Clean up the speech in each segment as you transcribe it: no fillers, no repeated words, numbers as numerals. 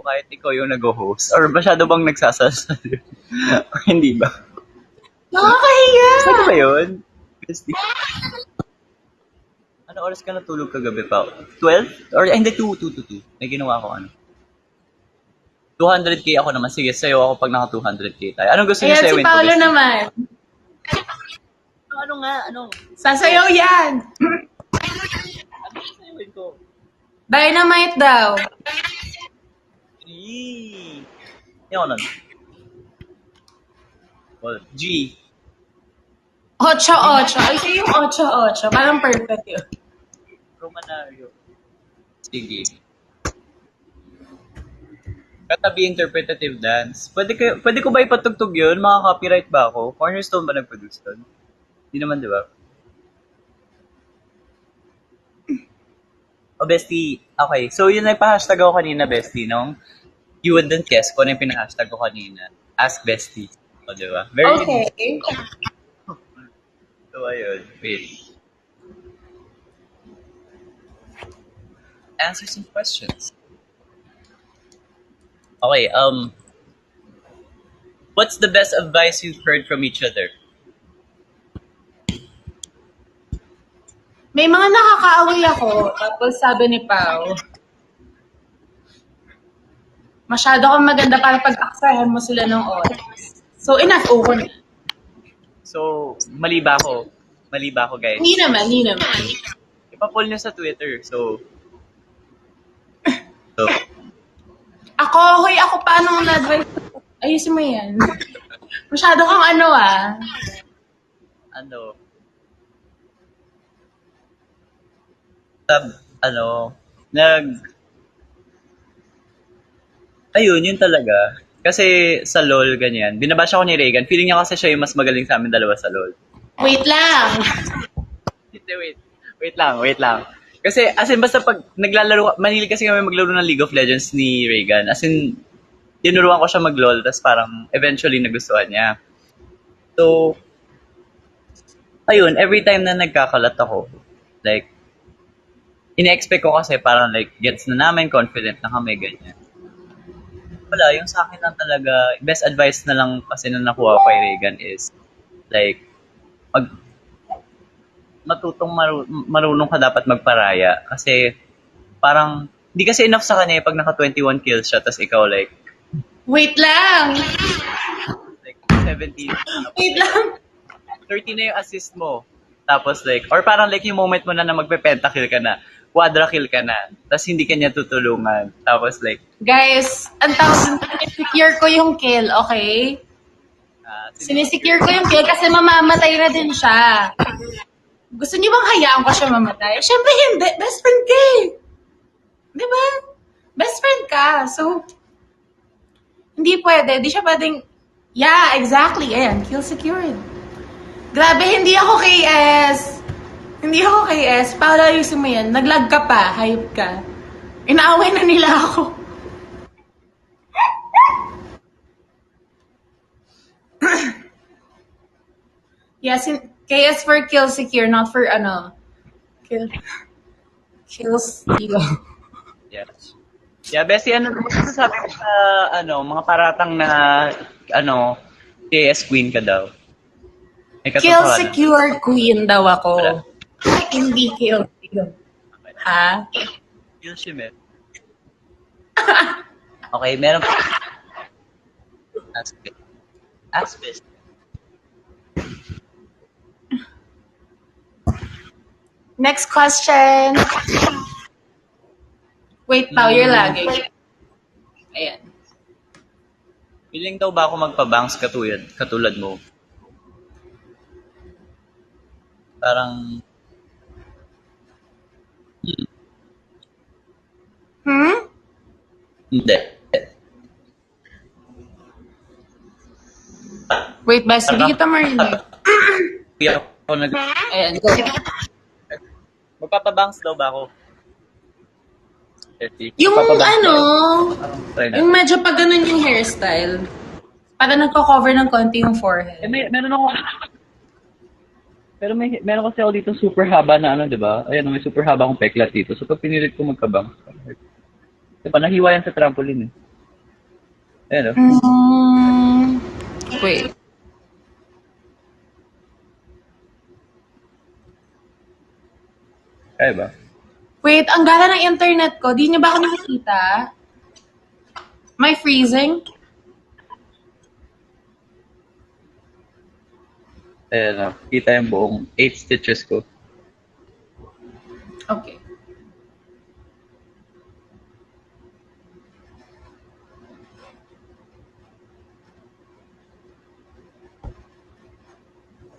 kahit ikaw yung nag-host? Or masyado bang nagsasalsal? Or hindi ba? Nakakahiya! Ano ba yun? Bestie. Ano oras ka natulog kagabi pa? 12? Or hindi, 2. May ginawa ko ano. 200k ako naman. Sige, sa'yo ako pag naka 200k tayo. Anong gusto niyo Ayan, sa'yo? si Paolo naman. Ano nga? Ano? Sasayaw yan! Ano sa'yo ko? Dynamite daw. Eee. Yan ako nun. Well, G. 8-8. Ay, sa'yo yung 8-8. Parang perfect yun. Romanario. Sige. Katabi interpretative dance. Pwede ko ba ipatugtog yun? Maka-copyright ba ako? Cornerstone ba nag-produce doon? Hindi naman, di ba? Oh, bestie. Okay. So, yun ay pa-hashtag ako kanina, bestie, no? You wouldn't guess kung ano yung pinahashtag ko kanina. Ask bestie. O, di ba? Very Okay. So, ayun. Wait. Answer some questions. Okay, what's the best advice you've heard from each other? May mga nakakaaway ako. Tapos sabi ni Pao, masyado kang maganda para pag-aksahan mo sila ng oras. So, enough over na. So, mali ba ako? Mali ba ako, guys? Hindi naman. Ipa-poll nyo sa Twitter. So, Ako paano na-advise? Ayusin mo yan. Masyado kang ano ano, ano, ayun, yun talaga. Kasi sa LOL, ganyan. Binabasa ko ni Reagan. Feeling niya kasi siya yung mas magaling sa amin dalawa sa LOL. Wait lang. Hindi, wait lang. Kasi, as in, basta pag naglalaro, mahilig kasi kami maglaro ng League of Legends ni Reagan. As in, tinuruan ko siya mag-LOL, tapos parang eventually nagustuhan niya. So, ayun, every time na nagkakalat ako, like, ina-expect ko kasi parang like, gets na namin, confident na kami, ganyan. Wala, yung sa akin lang talaga, best advice na lang kasi na nakuha ko kay Reagan is, like, matutong marunong ka dapat magparaya. Kasi, parang, hindi kasi enough sa kanya pag naka 21 kills siya, tapos ikaw like, Wait lang. 17. Wait lang. 30 na yung assist mo. Tapos like, or parang like yung moment mo na magpe-pentakill ka na, quadra-kill ka na, tapos hindi ka niya tutulungan. Tapos like, Guys, ang tawag sinisecure ko yung kill, okay? Sinisecure ko yung kill kasi mamamatay na din siya. Gusto niyo bang hayaan ko siya mamatay? Siyempre hindi. Best friend ka eh. Di ba? Best friend ka. So, hindi pwede. Di siya pwedeng, yeah, exactly. Ayan, kill secured. Grabe, hindi ako KS. Hindi ako KS. Para ayusin mo yan. Naglag ka pa. Hype ka. Inaaway na nila ako. Yes, KS for kill secure, not for kill steal. yes. Yeah, Bessie, ano masasabi mo sa, mga paratang na, KS Queen ka daw? May Kill katotohanan. secure queen daw Wala. ako. Hindi kill steal. Ha? Kill Shimmer. Okay, meron pa. Ask best. Next question. Wait, Pao, you're lagging. Ayan. Willing daw ba ako magpa-banks katulad mo? Parang, hindi. Wait, Bas, hindi kita marinig. Kaya ako Ayan, go. magpapa-banks daw ba ako? Yung Magpapa-banks ano, daw. Try na. yung medyo pag ganun yung hairstyle, para nagko-cover ng konti yung forehead. Meron ako. Pero meron kasi ako dito super haba na di ba? Ayan, may super haba akong peklat dito. So pag pinilit ko magka-banks. Diba, nahiwa yan sa trampoline eh. Ayan, oh. Wait. Kaya ba? Wait, ang gala ng internet ko. Di niyo ba ako nakikita? Am I freezing? Ayan, oh. Kita yung buong 8 stitches ko. Okay.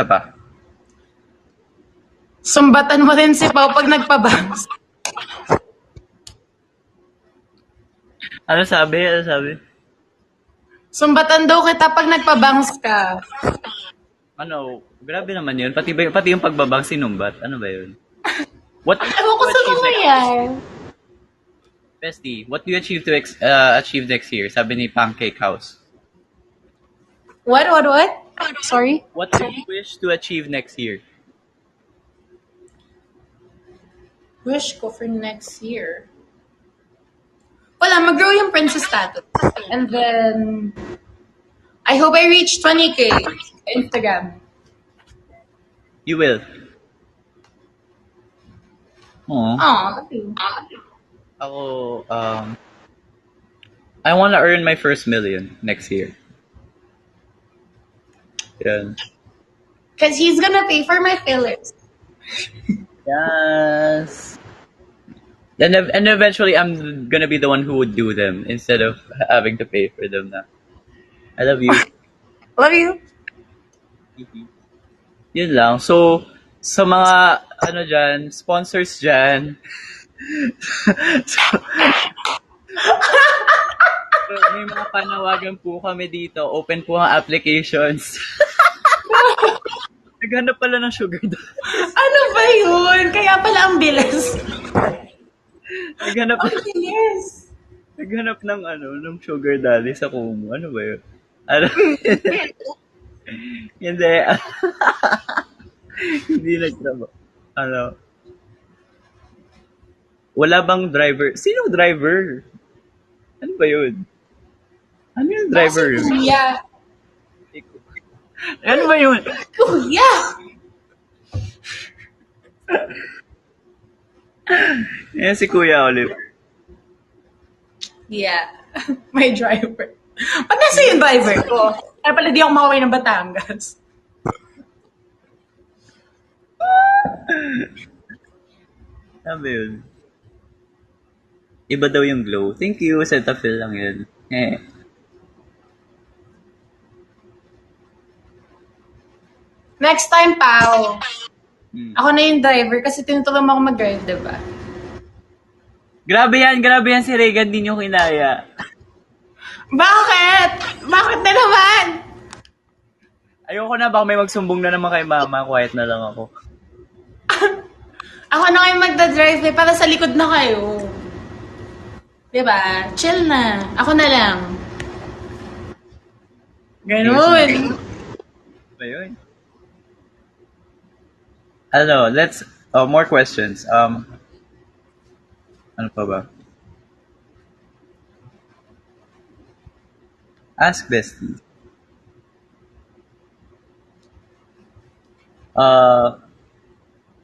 Isa pa. Sumbatan mo rin si Pao pag nagpabangs. Ano sabi? Ano sabi? Sumbatan daw kita pag nagpabangs ka. Ano? Grabe naman yun. Pati yung pagbabang sinumbat. Ano ba yun? What Ewan ko do you sa achieve mga next- yan. Bestie, what do you achieve to achieve next year? Sabi ni Pancake House. What? Sorry? What do you wish to achieve next year? Wish ko for next year. Wala, mag-grow yung princess status. And then, I hope I reach 20K sa Instagram. You will. Aw. Aw, love you. Ako, I want to earn my first million next year. Yan. Because he's gonna pay for my fillers. Yes. And eventually, I'm gonna be the one who would do them instead of having to pay for them na. I love you. Love you. Yun lang. So, sa mga, ano dyan, sponsors dyan, so, may mga panawagan po kami dito. Open po ang applications. Naghanap pala ng sugar daddy. Ano ba yun? Kaya pala ang bilis. Naghanap, Ang bilis. naghanap ng ng sugar daddy sa Kumu. Ano ba yun? Ano? Hindi. Hindi nagtrabaho. Wala bang driver? Sinong driver? Ano ba yun? Ano yung driver yun? Kuya. Ano ba yun? Kuya! Yan si Kuya Oliver. Yeah. My driver. Pag nasa yung driver ko, kaya pala di ako makaway ng Batangas. Ano ba yun? Iba daw yung glow. Thank you. Cetaphil lang yun. Eh. Next time, Pao. Hmm. Ako na yung driver kasi tinutulungan mo ako mag-drive, diba? Grabe yan si Regan. Di nyo kinaya. Bakit? Bakit na naman? Ayoko na. Baka may magsumbong na naman kay mama. Quiet na lang ako. Ako na kayo magdadrive eh, para sa likod na kayo. Diba? Chill na. Ako na lang. Ganun. Ba yun? Let's, more questions. Ano pa ba? Ask bestie.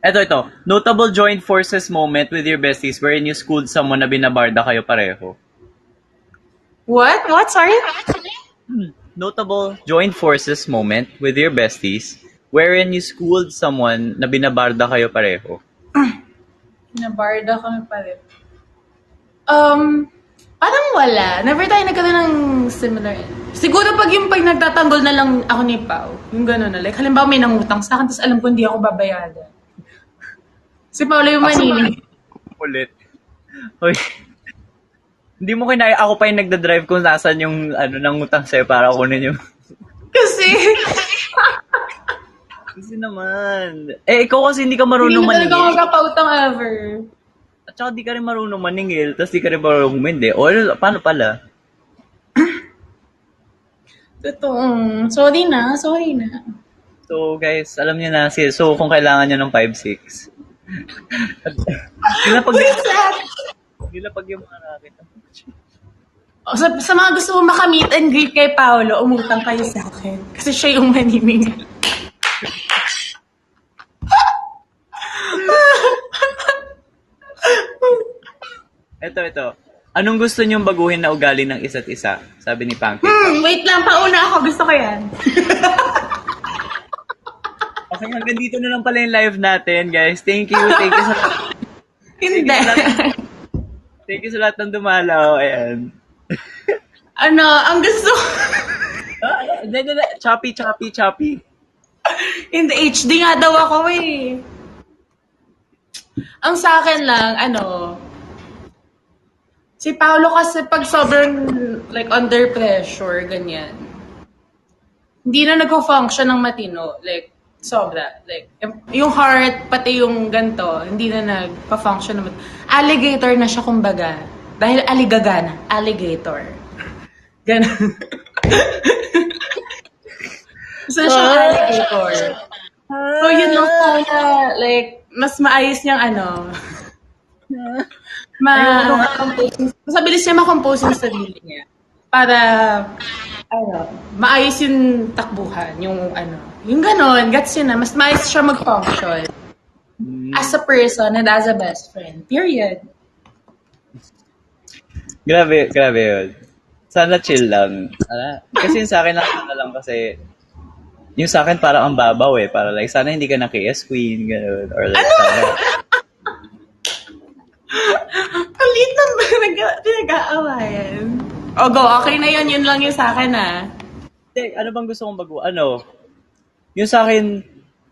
Ito. Notable joint forces moment with your besties wherein you schooled someone na binabarda kayo pareho. What? What? Sorry? Notable joint forces moment with your besties wherein you schooled someone na binabarda kayo pareho. Nabarda kami pala. Parang wala. Never tayo nagkaroon ng similar. Siguro pag nagtatanggol na lang ako ni Pao, yung gano'n na. Like, halimbawa may nangutang sa akin, tapos alam ko hindi ako babayaran. Si Paolo yung manini. Ulit. Hoy. Hindi mo kinaya, ako pa yung nagdadrive kung nasan yung nangutang sa'yo para kunin yung... Kasi, Kasi naman. Ikaw kasi hindi ka marunong hindi na talaga ako maningil. magkapautang ever. At saka di ka rin marunong maningil, tapos di ka rin marunong humindi. O paano pala? Totoo. Sorry na. So guys, alam niyo na, so kung kailangan niyo ng 5'6". Nilapag Wait, that? nilapag yung mga nakakita. Sa mga gusto mo makamit and greet kay Paolo, umutang kayo sa akin. Kasi siya yung manining. Ito. Anong gusto niyong baguhin na ugali ng isa't isa? Sabi ni Pancake. Wait lang, pauna ako. Gusto ko yan. Okay, hanggang dito na lang pala yung live natin, guys. Thank you sa Hindi. thank you sa lahat ng dumalaw. Ayan. Ang gusto Choppy. Hindi, HD nga daw ako eh. Ang sa akin lang, si Paolo kasi pag sobrang like under pressure, ganyan. Hindi na nagko-function ng matino. Like, sobra. Like, yung heart, pati yung ganto, hindi na nagpa-function ng matino. Alligator na siya, kumbaga. Dahil aligaga na. Alligator. Ganon. So, siya alligator. So, yun lang sana, like, mas maayos niyang mas mabilis niya makompose yung sarili niya. Para, maayos yung takbuhan, yung ganon, gets yun na, mas maayos siya mag-function. As a person and as a best friend. Period. Grabe yun. Sana chill lang. Kasi yung sa akin lang kasi, yung sa akin parang ang babaw eh. Para like, sana hindi ka na KS Queen, gano'n. Or like, sana... Ang liit na pinag-aawayan. O go, okay na yun. Yun lang yung sa akin Ano bang gusto kong bago? Yung sa akin,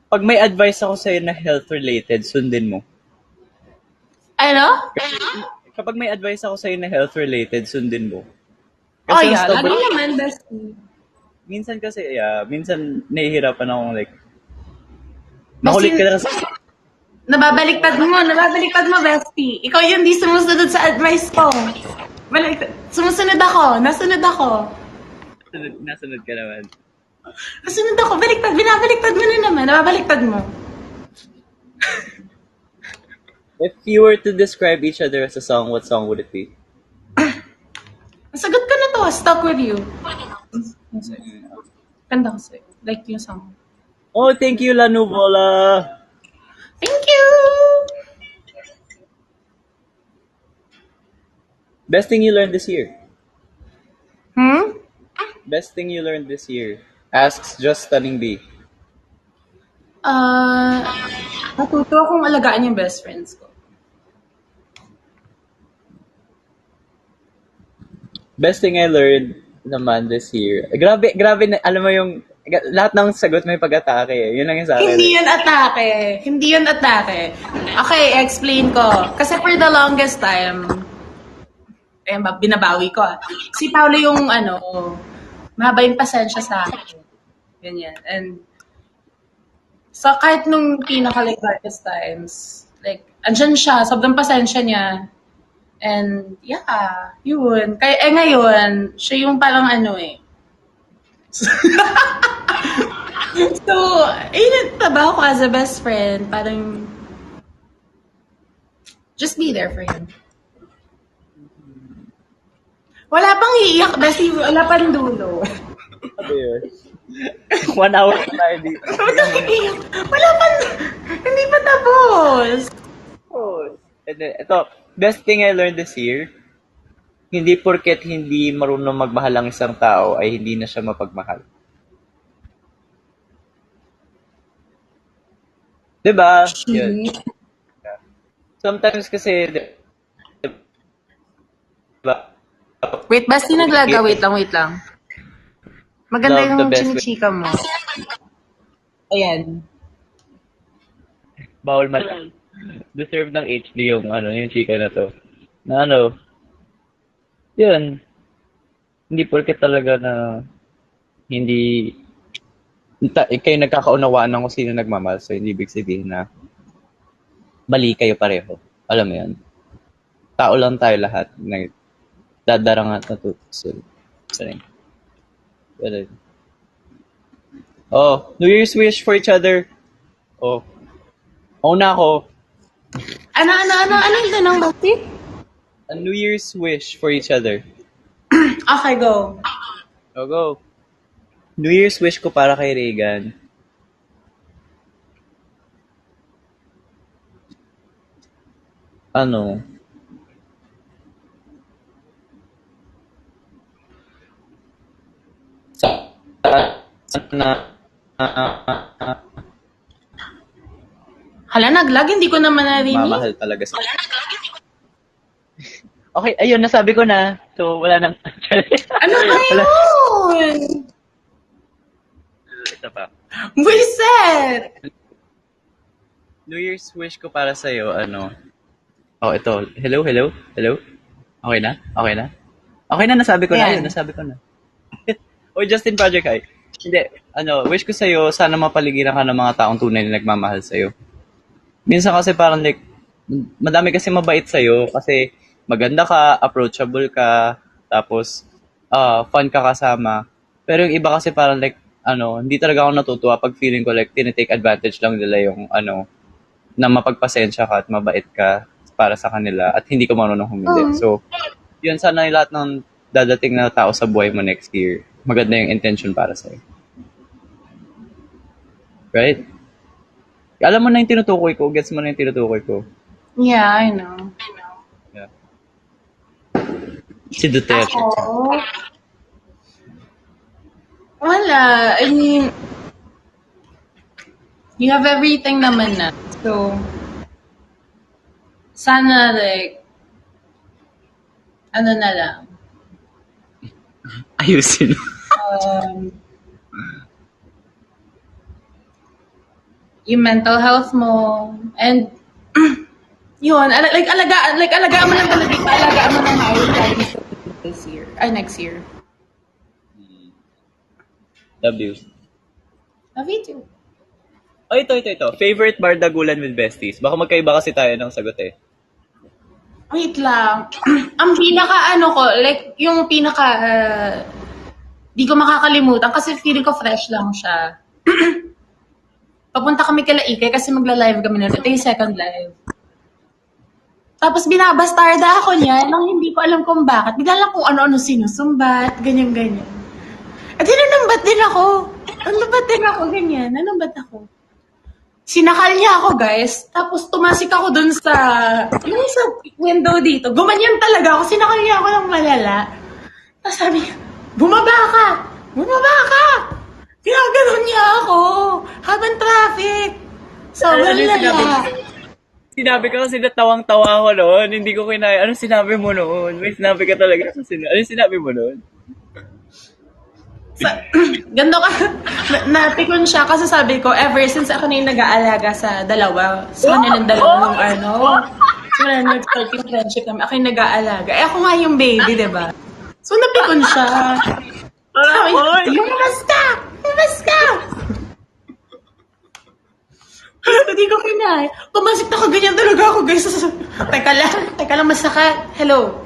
pag may advice ako sa'yo na health-related, sundin mo. Kapag may advice ako sa'yo na health-related, sundin mo. Kasi lagi naman, bestie. Minsan nahihirapan akong like, makulit ka na kasi. Nababaliktad mo, bestie. Ikaw yung di sumusunod sa advice ko. Sumusunod ako, nasunod ako. Nasunod ka naman. Nasunod ako, binabaliktad mo na naman, nababaliktad mo. If you were to describe each other as a song, what song would it be? Sagot ka na to, Stuck With You. Kanta ko sa'yo. Like yung song. Oh, thank you, La Nuvola. Thank you! Best thing you learned this year? Hmm? Best thing you learned this year? Asks Just Stunning B. Natuto akong alagaan yung best friends ko. Best thing I learned naman this year. Grabe na, alam mo yung, lahat ng sagot may pag-atake eh. Yun lang yung sa akin. Hindi yun atake. Okay, explain ko. Kasi for the longest time, binabawi ko. Si Paolo yung mahaba yung pasensya sa akin. Ganyan. And so kahit nung pinaka-like darkest times, like, andyan siya, sobrang pasensya niya. And yeah, yun. Kaya ngayon, siya yung parang So, trabaho ko as a best friend. Parang, just be there for him. Wala pang iiyak, kasi wala pang dulo. Ano yun? 1 hour na tayo dito. Wala pang, hindi pa tapos. Oh. Ito, best thing I learned this year, hindi porket hindi marunong magmahal ang isang tao ay hindi na siya mapagmahal. Diba? Yun. Sometimes kasi, diba? Wait, basta naglaga. Wait lang. Maganda Love the yung best chinichika mo. Ayan. Bawal man. Deserve ng HD yung chika na to. Na yun. Hindi porket talaga na hindi kayo nagkakaunawaan ng kung sino nagmamahal. So, hindi ibig sabihin na mali kayo pareho. Alam mo yun? Tao lang tayo lahat. Dadarang at natutusin. Sorry. Oh, New Year's wish for each other. Oh. Una ako. Ano yung tanong, Bati? A New Year's wish for each other. Okay, go. Go. New Year's wish ko para kay Reagan. Ano? Sana Hala, naglag. Hindi ko naman narinig. mamahal talaga sa... Okay, ayun, nasabi ko na. So, wala nang... Ano ba Wala. yun? Ito pa. Buiset! New Year's wish ko para sa'yo, ano... Oh, ito. Hello? Okay na? Okay na, nasabi ko na. Yan. Ayun, nasabi ko na. Oy, Justin Project High. Hindi, wish ko sa'yo, sana mapaligiran ka ng mga taong tunay na nagmamahal sa'yo. Minsan kasi parang like, madami kasi mabait sa'yo kasi maganda ka, approachable ka, tapos fun ka kasama. Pero yung iba kasi parang like, hindi talaga ako natutuwa pag feeling ko like, tinitake advantage lang nila yung na mapagpasensya ka at mabait ka para sa kanila at hindi ka marunong humindi. So, yun sana yung lahat ng dadating na tao sa buhay mo next year. Maganda yung intention para sa'yo. Right? Alam mo na yung tinutukoy ko, gets mo na yung tinutukoy ko. Yeah, I know. Yeah. Si Duterte. Oh. Wala. I mean, you have everything naman na. So, sana like, ano na lang. Ayusin. Yung mental health mo, and yun, alagaan mo lang talaga, alagaan mo ng maayos lagi this year, next year. Love you. Love you too. Oh, ito. Favorite bardagulan with besties. Baka magkaiba kasi tayo ng sagot eh. Wait lang. Ang pinaka yung pinaka, di ko makakalimutan kasi feeling ko fresh lang siya. Papunta kami kala Ike kasi magla-live kami na. Ito yung second live. Tapos binabastarda ako niya nang hindi ko alam kung bakit. Bigla lang kung ano-ano sinusumbat, ganyan-ganyan. At nanumbat din ako. Ganyan. Nanumbat ako. Sinakal niya ako, guys. Tapos tumasik ako dun sa window dito. Gumanyan talaga ako. Sinakal niya ako ng malala. Tapos sabi niya, bumaba ka! Ginaganon niya ako. Habang traffic. Sobrang lala. Sinabi ka kasi natawang-tawa ako noon. Hindi ko kinaya. Anong sinabi mo noon? May sinabi ka talaga. Anong sinabi mo noon? Ganda ka. Napikon siya kasi sabi ko, ever since ako na yung nag-aalaga sa dalawa, sa kanilang dalawang simula na nag-start yung friendship namin, ako yung nag-aalaga. Ako nga yung baby, diba? So, napikon siya. Sabi niya, lumabas ka! Hindi ko kinaya. Pumasik na ako, ganyan talaga ako, guys. Teka lang, masakit. Hello.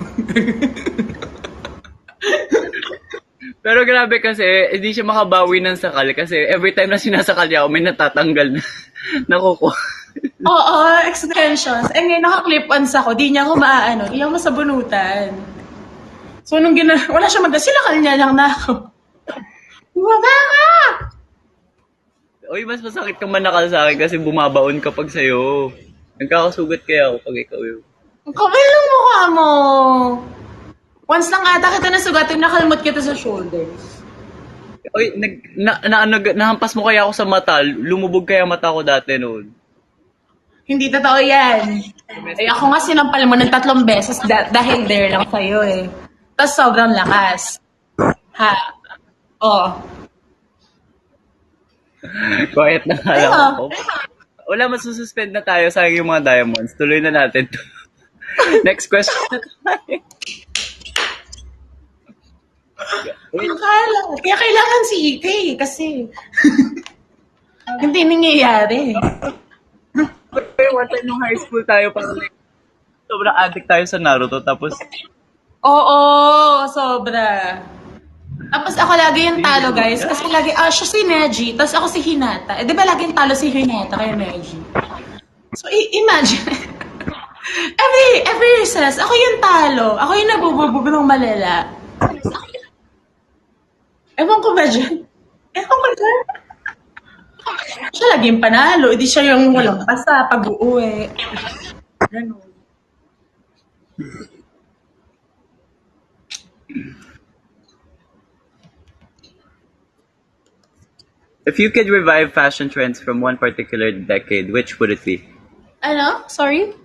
Pero grabe kasi, hindi siya makabawi ng sakal kasi every time na sinasakal niya ako, may natatanggal na nakuko. Oo, extensions. Ngayon, naka-clip-ons ako. Di niya ako maaano. Iyaw mo sa bunutan. So, nung wala siya sinakal niya lang na ako. Bumaba ka! Uy, mas masakit kang manakal sa akin kasi bumabaon kapag sa'yo. Nagkakasugat kaya ako pag ikaw yun. Ang kapal ng mukha mo. Once lang ata kita nasugatin, nakalmot kita sa shoulders. Uy, nahampas mo kaya ako sa mata. Lumubog kaya mata ko dati noon. Hindi totoo yan. Ay, ako nga sinampal mo ng 3 beses dahil there lang sa'yo eh. Tapos sobrang lakas. Ha? Oh. Quiet na nga lang ako. Wala, masususpend na tayo sa yung mga diamonds. Tuloy na natin to. Next question na tayo. Kaya kailangan si Ike kasi hindi nangyayari. Pero one time nung high school tayo, parang like, sobrang addict tayo sa Naruto. Tapos, Oo, sobra. Tapos ako lagi yung talo, guys. Kasi lagi, siya si Neji, tapos ako si Hinata. Di ba laging talo si Hinata kay Neji? So, imagine. every recess, ako yung talo. Ako yung nabububog ng malala. Ako Ewan ko ba dyan? Ewan ko dyan. Siya laging panalo. Hindi siya yung walang pasa pag-uwi. Ganun. If you could revive fashion trends from one particular decade, which would it be? Ano? Sorry?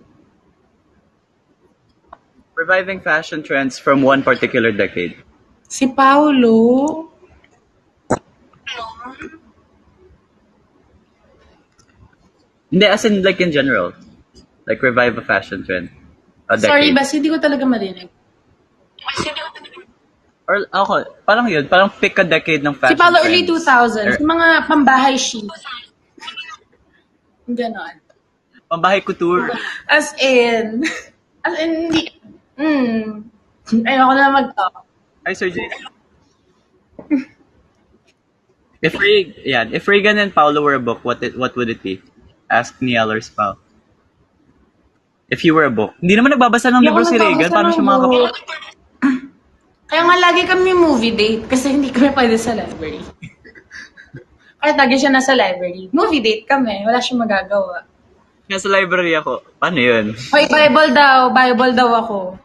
Reviving fashion trends from one particular decade. Si Paulo. Hindi, as in like in general. Like revive a fashion trend. A decade. Sorry, Bas, hindi ko talaga marinig. Or ako, parang yun, parang pick a decade ng Si fashion Paulo early trends. 2000s. Yung mga pambahay sheet. Ganon. Pambahay couture. As in, hindi, ayoko na mag-talk. Hi, Sir Jay. If Reagan and Paulo were a book, what would it be? Ask Niall or Pao. If you were a book. Hindi naman nagbabasa ng Hindi ako libro si Reagan. nagbabasa Paano ng siya book. Kaya nga lagi kami movie date kasi hindi kami pwede sa library. Kahit lagi siya nasa library. Movie date kami. Wala siyang magagawa. Nasa library ako. Paano yun? Hoy, Bible daw ako.